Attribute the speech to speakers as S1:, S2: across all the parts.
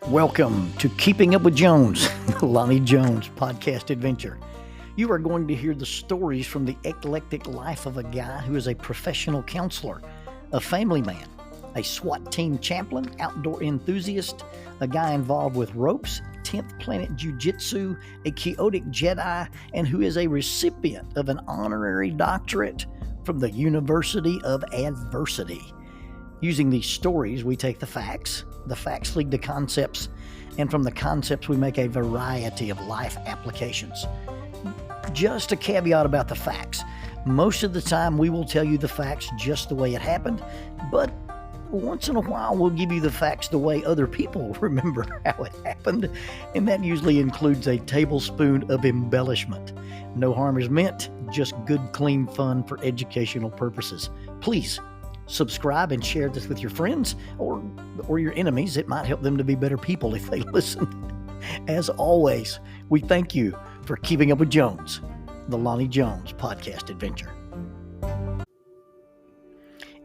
S1: Welcome to Keeping Up with Jones, the Lonnie Jones podcast adventure. You are going to hear the stories from the eclectic life of a guy who is a professional counselor, a family man, a SWAT team chaplain, outdoor enthusiast, a guy involved with ropes, 10th Planet Jiu-Jitsu, a chaotic Jedi, and who is a recipient of an honorary doctorate from the University of Adversity. Using these stories, we take the facts lead to concepts, and from the concepts we make a variety of life applications. Just a caveat about the facts. Most of the time we will tell you the facts just the way it happened, but once in a while we'll give you the facts the way other people remember how it happened, and that usually includes a tablespoon of embellishment. No harm is meant, just good, clean fun for educational purposes. Please subscribe and share this with your friends or your enemies. It might help them to be better people if they listen. As always, we thank you for keeping up with Jones, the Lonnie Jones podcast adventure.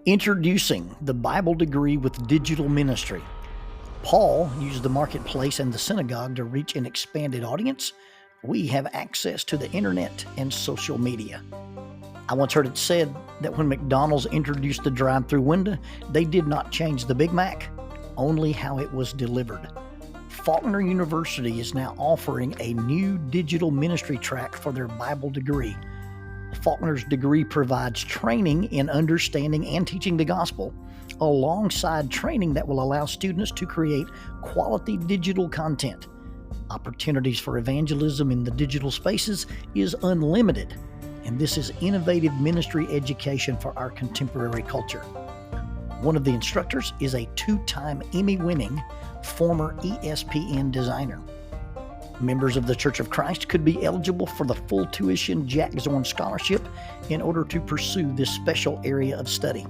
S1: Introducing the Bible degree with digital ministry. Paul used the marketplace and the synagogue to reach an expanded audience. We have access to the internet and social media. I once heard it said that when McDonald's introduced the drive-through window, they did not change the Big Mac, only how it was delivered. Faulkner University is now offering a new digital ministry track for their Bible degree. Faulkner's degree provides training in understanding and teaching the gospel, alongside training that will allow students to create quality digital content. Opportunities for evangelism in the digital spaces is unlimited, and this is innovative ministry education for our contemporary culture. One of the instructors is a 2-time Emmy-winning former ESPN designer. Members of the Church of Christ could be eligible for the full tuition Jack Zorn Scholarship in order to pursue this special area of study.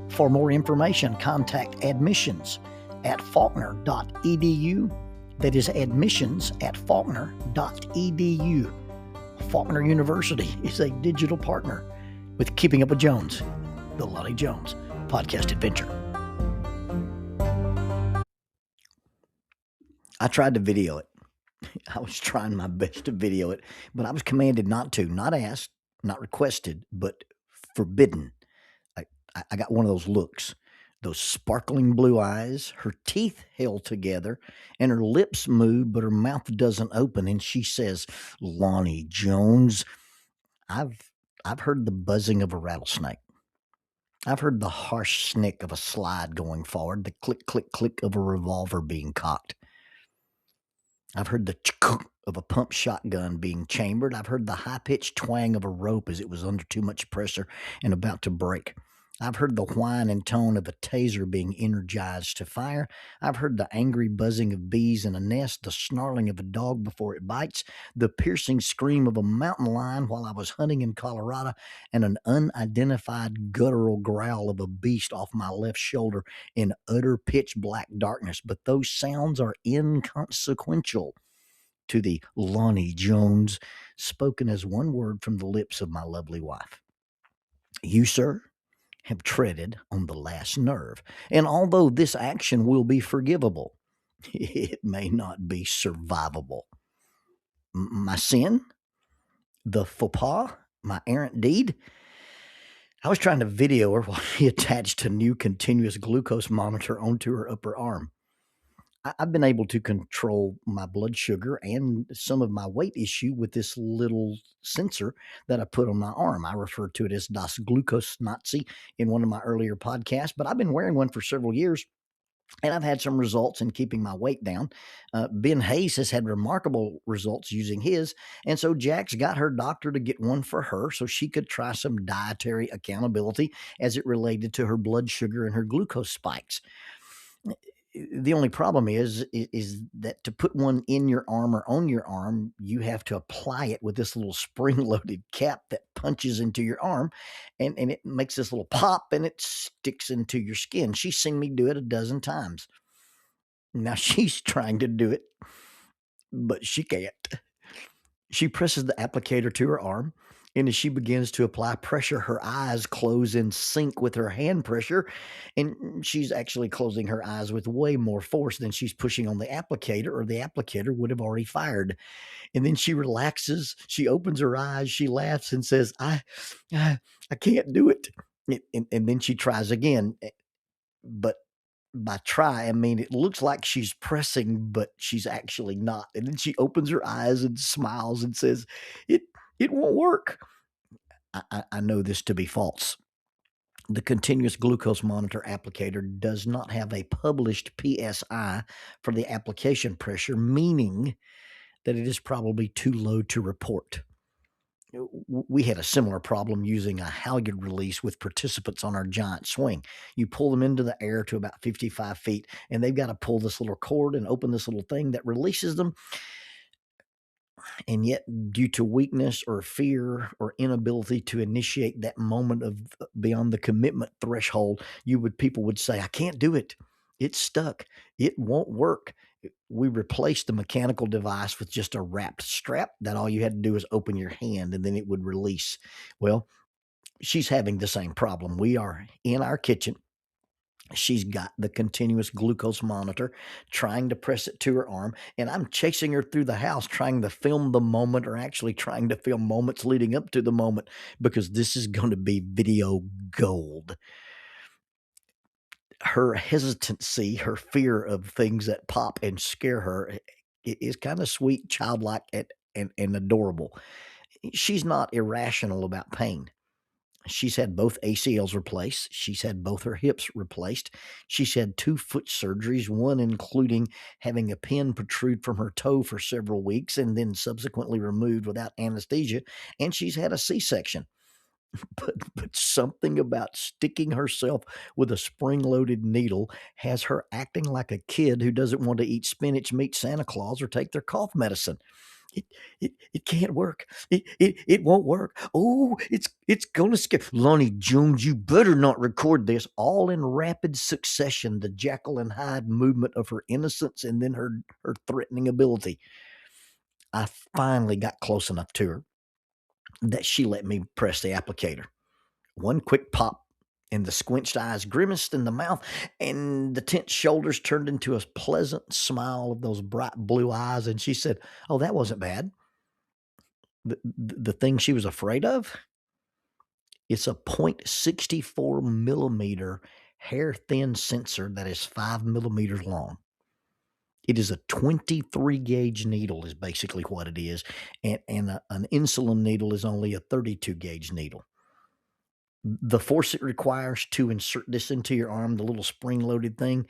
S1: For more information, contact admissions at faulkner.edu. That is admissions at faulkner.edu. Faulkner University is a digital partner with Keeping Up with Jones, the Lonnie Jones podcast adventure. I tried to video it. I was trying my best to video it, but I was commanded not to, not asked, not requested, but forbidden. I got one of those looks, those sparkling blue eyes, her teeth held together, and her lips move, but her mouth doesn't open, and she says, "Lonnie Jones." I've heard the buzzing of a rattlesnake. I've heard the harsh snick of a slide going forward, the click, click, click of a revolver being cocked. I've heard the ch-kunk of a pump shotgun being chambered. I've heard the high-pitched twang of a rope as it was under too much pressure and about to break. I've heard the whine and tone of a taser being energized to fire. I've heard the angry buzzing of bees in a nest, the snarling of a dog before it bites, the piercing scream of a mountain lion while I was hunting in Colorado, and an unidentified guttural growl of a beast off my left shoulder in utter pitch black darkness. But those sounds are inconsequential to the Lonnie Jones, spoken as one word from the lips of my lovely wife. You, sir, have treaded on the last nerve, and although this action will be forgivable, it may not be survivable. My sin, the faux pas, my errant deed. I was trying to video her while she attached a new continuous glucose monitor onto her upper arm. I've been able to control my blood sugar and some of my weight issue with this little sensor that I put on my arm. I refer to it as Das Glucose Nazi in one of my earlier podcasts, but I've been wearing one for several years, and I've had some results in keeping my weight down. Ben Hayes has had remarkable results using his, and so Jack's got her doctor to get one for her so she could try some dietary accountability as it related to her blood sugar and her glucose spikes. The only problem is that to put one in your arm or on your arm, you have to apply it with this little spring-loaded cap that punches into your arm, and it makes this little pop, and it sticks into your skin. She's seen me do it a dozen times. Now she's trying to do it, but she can't. She presses the applicator to her arm, And as she begins to apply pressure, her eyes close in sync with her hand pressure. And she's actually closing her eyes with way more force than she's pushing on the applicator, or the applicator would have already fired. And then she relaxes, she opens her eyes, she laughs and says, I can't do it. And then she tries again. But by try, I mean, it looks like she's pressing, but she's actually not. And then she opens her eyes and smiles and says, it, it won't work. I know this to be false. The continuous glucose monitor applicator does not have a published PSI for the application pressure, meaning that it is probably too low to report. We had a similar problem using a halyard release with participants on our giant swing. You pull them into the air to about 55 feet, and they've got to pull this little cord and open this little thing that releases them. And yet, due to weakness or fear or inability to initiate that moment of beyond the commitment threshold, people would say, I can't do it. It's stuck. It won't work. We replaced the mechanical device with just a wrapped strap that all you had to do is open your hand and then it would release. Well, she's having the same problem. We are in our kitchen. She's got the continuous glucose monitor, trying to press it to her arm, and I'm chasing her through the house trying to film the moment, or actually trying to film moments leading up to the moment, because this is going to be video gold. Her hesitancy, her fear of things that pop and scare her, is kind of sweet, childlike, and adorable. She's not irrational about pain. She's had both ACLs replaced. She's had both her hips replaced. She's had 2 foot surgeries, one including having a pin protrude from her toe for several weeks and then subsequently removed without anesthesia. And she's had a C-section. But something about sticking herself with a spring-loaded needle has her acting like a kid who doesn't want to eat spinach, meet Santa Claus, or take their cough medicine. It can't work. It won't work. Oh, it's gonna scare Lonnie Jones. You better not record this. All in rapid succession, the Jekyll and Hyde movement of her innocence and then her threatening ability. I finally got close enough to her that she let me press the applicator. One quick pop, and the squinched eyes grimaced in the mouth, and the tense shoulders turned into a pleasant smile of those bright blue eyes. And she said, "Oh, that wasn't bad." The thing she was afraid of, it's a 0.64 millimeter hair thin sensor that is 5 millimeters long. It is a 23 gauge needle is basically what it is. And an insulin needle is only a 32 gauge needle. The force it requires to insert this into your arm, the little spring loaded thing,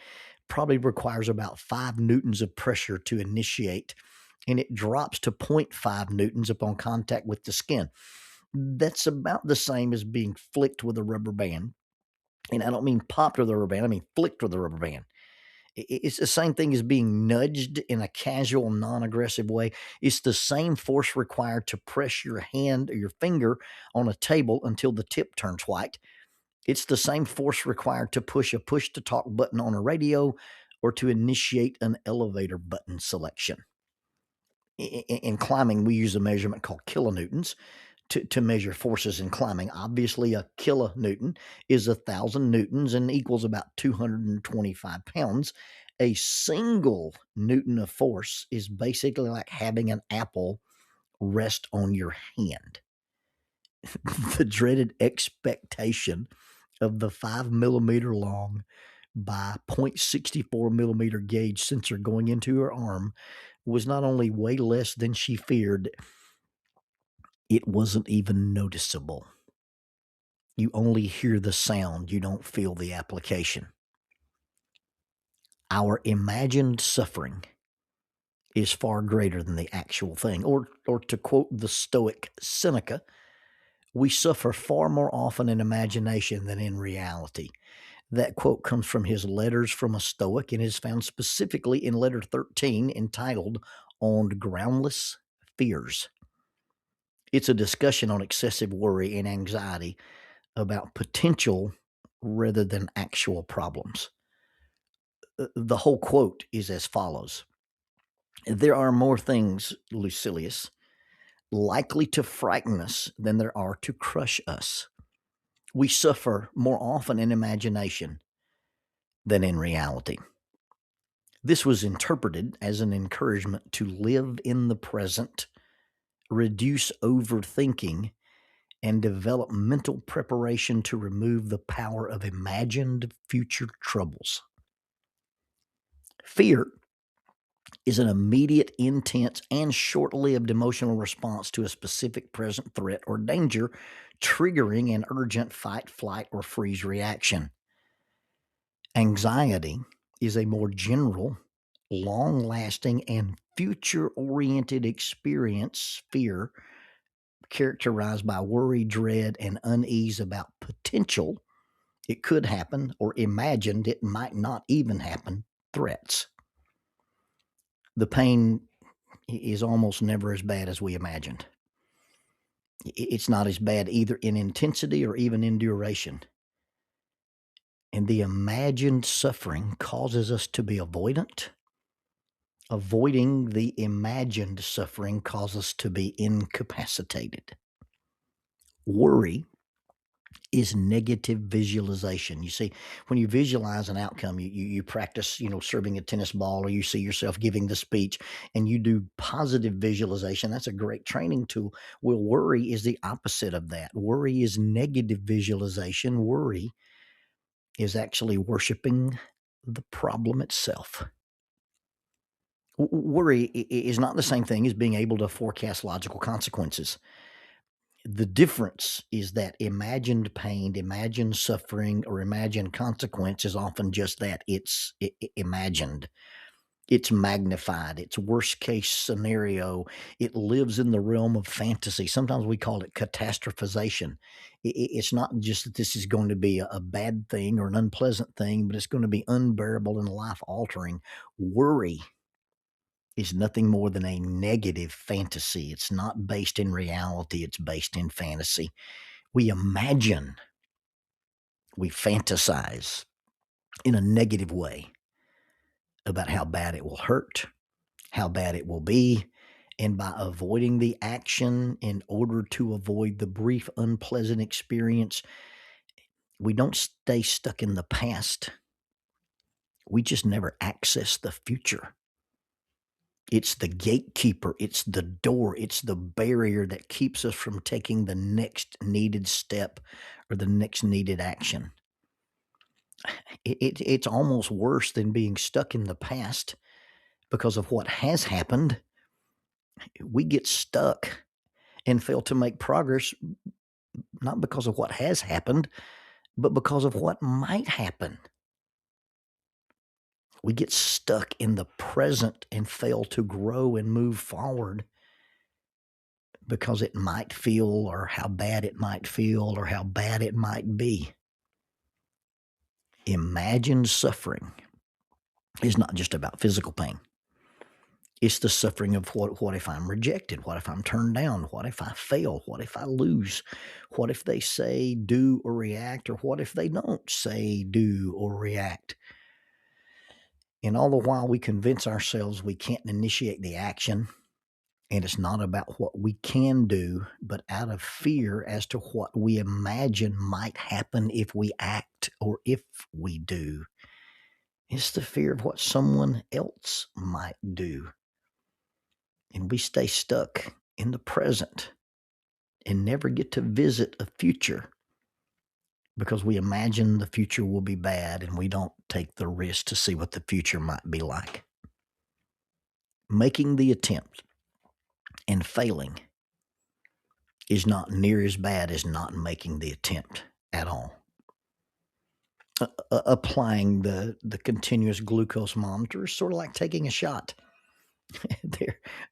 S1: probably requires about 5 newtons of pressure to initiate, and it drops to 0.5 newtons upon contact with the skin. That's about the same as being flicked with a rubber band. And I don't mean popped with a rubber band, I mean flicked with a rubber band. It's the same thing as being nudged in a casual, non aggressive way. It's the same force required to press your hand or your finger on a table until the tip turns white. It's the same force required to push a push to talk button on a radio or to initiate an elevator button selection. In climbing, we use a measurement called kilonewtons to measure forces in climbing. Obviously, a kilonewton is 1,000 newtons and equals about 225 pounds. A single newton of force is basically like having an apple rest on your hand. The dreaded expectation of the 5 millimeter long by 0.64 millimeter gauge sensor going into her arm was not only way less than she feared, it wasn't even noticeable. You only hear the sound, you don't feel the application. Our imagined suffering is far greater than the actual thing. Or to quote the Stoic Seneca, we suffer far more often in imagination than in reality. That quote comes from his Letters from a Stoic and is found specifically in letter 13, entitled On Groundless Fears. It's a discussion on excessive worry and anxiety about potential rather than actual problems. The whole quote is as follows: "There are more things, Lucilius, likely to frighten us than there are to crush us. We suffer more often in imagination than in reality. This was interpreted as an encouragement to live in the present, reduce overthinking, and develop mental preparation to remove the power of imagined future troubles. Fear is an immediate, intense, and short-lived emotional response to a specific present threat or danger, triggering an urgent fight, flight, or freeze reaction. Anxiety is a more general, long-lasting, and future-oriented experience, fear, characterized by worry, dread, and unease about potential, it could happen, or imagined it might not even happen, threats. The pain is almost never as bad as we imagined. It's not as bad either in intensity or even in duration. And the imagined suffering causes us to be avoidant. Avoiding the imagined suffering causes us to be incapacitated. Worry is negative visualization. You see, when you visualize an outcome, you practice, serving a tennis ball, or you see yourself giving the speech, and you do positive visualization. That's a great training tool. Well, worry is the opposite of that. Worry is negative visualization. Worry is actually worshiping the problem itself. Worry is not the same thing as being able to forecast logical consequences. The difference is that imagined pain, imagined suffering, or imagined consequence is often just that. It's imagined. It's magnified. It's worst case scenario. It lives in the realm of fantasy. Sometimes we call it catastrophization. It's not just that this is going to be a bad thing or an unpleasant thing, but it's going to be unbearable and life altering. Worry is nothing more than a negative fantasy. It's not based in reality, it's based in fantasy. We imagine, we fantasize in a negative way about how bad it will hurt, how bad it will be, and by avoiding the action in order to avoid the brief, unpleasant experience, we don't stay stuck in the past. We just never access the future. It's the gatekeeper, it's the door, it's the barrier that keeps us from taking the next needed step or the next needed action. It's almost worse than being stuck in the past because of what has happened. We get stuck and fail to make progress, not because of what has happened, but because of what might happen. We get stuck in the present and fail to grow and move forward because it might feel, or how bad it might feel, or how bad it might be. Imagined suffering is not just about physical pain. It's the suffering of what if I'm rejected? What if I'm turned down? What if I fail? What if I lose? What if they say, do, or react? Or what if they don't say, do, or react? And all the while we convince ourselves we can't initiate the action, and it's not about what we can do, but out of fear as to what we imagine might happen if we act or if we do. It's the fear of what someone else might do. And we stay stuck in the present and never get to visit a future because we imagine the future will be bad and we don't take the risk to see what the future might be like. Making the attempt and failing is not near as bad as not making the attempt at all. Applying the continuous glucose monitor is sort of like taking a shot.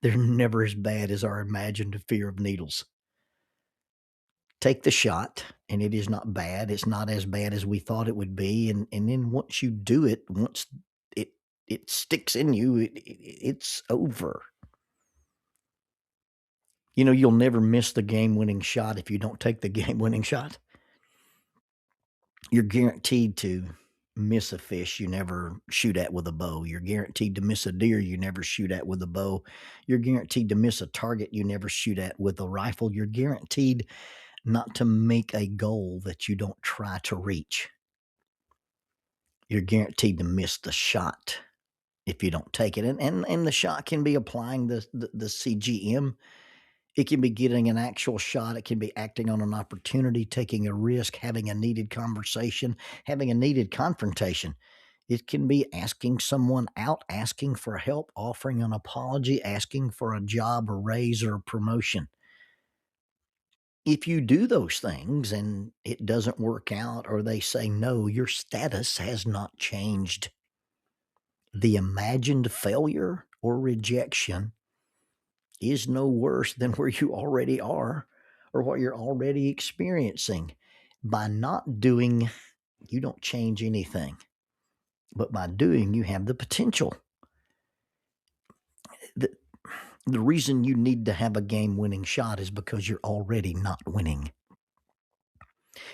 S1: They're never as bad as our imagined fear of needles. Take the shot, and it is not bad. It's not as bad as we thought it would be. And then once you do it, once it sticks in you, it's over. You'll never miss the game-winning shot if you don't take the game-winning shot. You're guaranteed to miss a fish you never shoot at with a bow. You're guaranteed to miss a deer you never shoot at with a bow. You're guaranteed to miss a target you never shoot at with a rifle. You're guaranteed not to make a goal that you don't try to reach. You're guaranteed to miss the shot if you don't take it. And the shot can be applying the CGM. It can be getting an actual shot. It can be acting on an opportunity, taking a risk, having a needed conversation, having a needed confrontation. It can be asking someone out, asking for help, offering an apology, asking for a job, a raise, or a promotion. If you do those things and it doesn't work out, or they say no, your status has not changed. The imagined failure or rejection is no worse than where you already are or what you're already experiencing. By not doing, you don't change anything. But by doing, you have the potential. The reason you need to have a game-winning shot is because you're already not winning.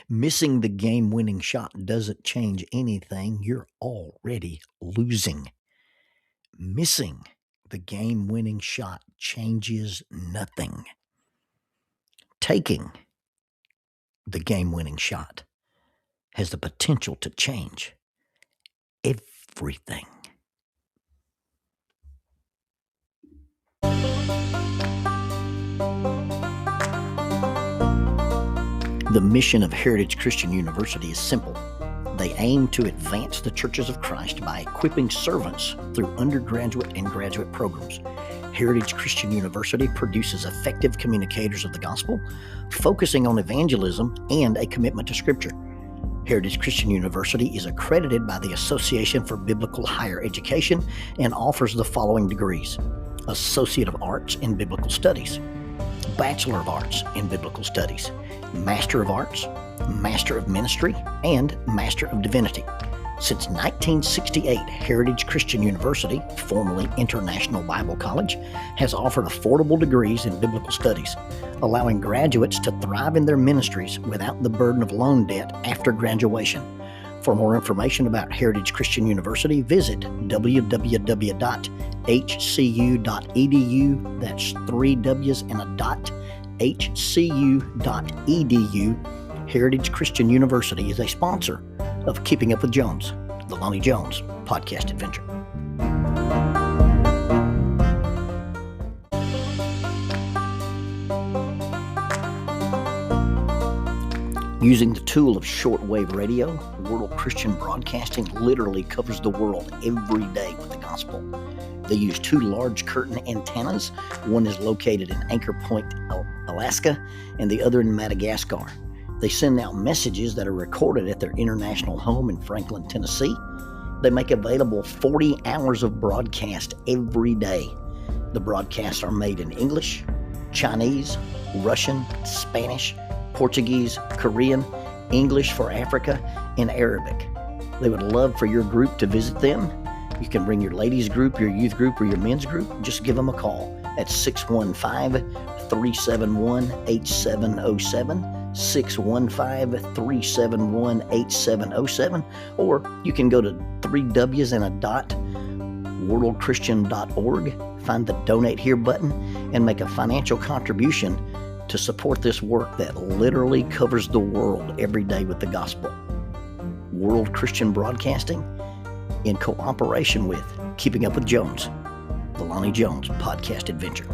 S1: Missing the game-winning shot doesn't change anything. You're already losing. Missing the game-winning shot changes nothing. Taking the game-winning shot has the potential to change everything. The mission of Heritage Christian University is simple. They aim to advance the churches of Christ by equipping servants through undergraduate and graduate programs. Heritage Christian University produces effective communicators of the gospel, focusing on evangelism and a commitment to Scripture. Heritage Christian University is accredited by the Association for Biblical Higher Education and offers the following degrees: Associate of Arts in Biblical Studies, Bachelor of Arts in Biblical Studies, Master of Arts, Master of Ministry, and Master of Divinity. Since 1968, Heritage Christian University, formerly International Bible College, has offered affordable degrees in biblical studies, allowing graduates to thrive in their ministries without the burden of loan debt after graduation. For more information about Heritage Christian University, visit www.hcu.edu. That's 3 W's and a dot. hcu.edu. Heritage Christian University is a sponsor of Keeping Up with Jones, the Lonnie Jones podcast adventure. Using the tool of shortwave radio, World Christian Broadcasting literally covers the world every day with the gospel. They use 2 large curtain antennas. One is located in Anchor Point, Alaska, and the other in Madagascar. They send out messages that are recorded at their international home in Franklin, Tennessee. They make available 40 hours of broadcast every day. The broadcasts are made in English, Chinese, Russian, Spanish, Portuguese, Korean, English for Africa, and Arabic. They would love for your group to visit them. You can bring your ladies group, your youth group, or your men's group. Just give them a call at 615-371-8707, 615-371-8707, or you can go to 3 W's and a dot, worldchristian.org, find the Donate Here button, and make a financial contribution to support this work that literally covers the world every day with the gospel. World Christian Broadcasting, in cooperation with Keeping Up with Jones, the Lonnie Jones podcast adventure.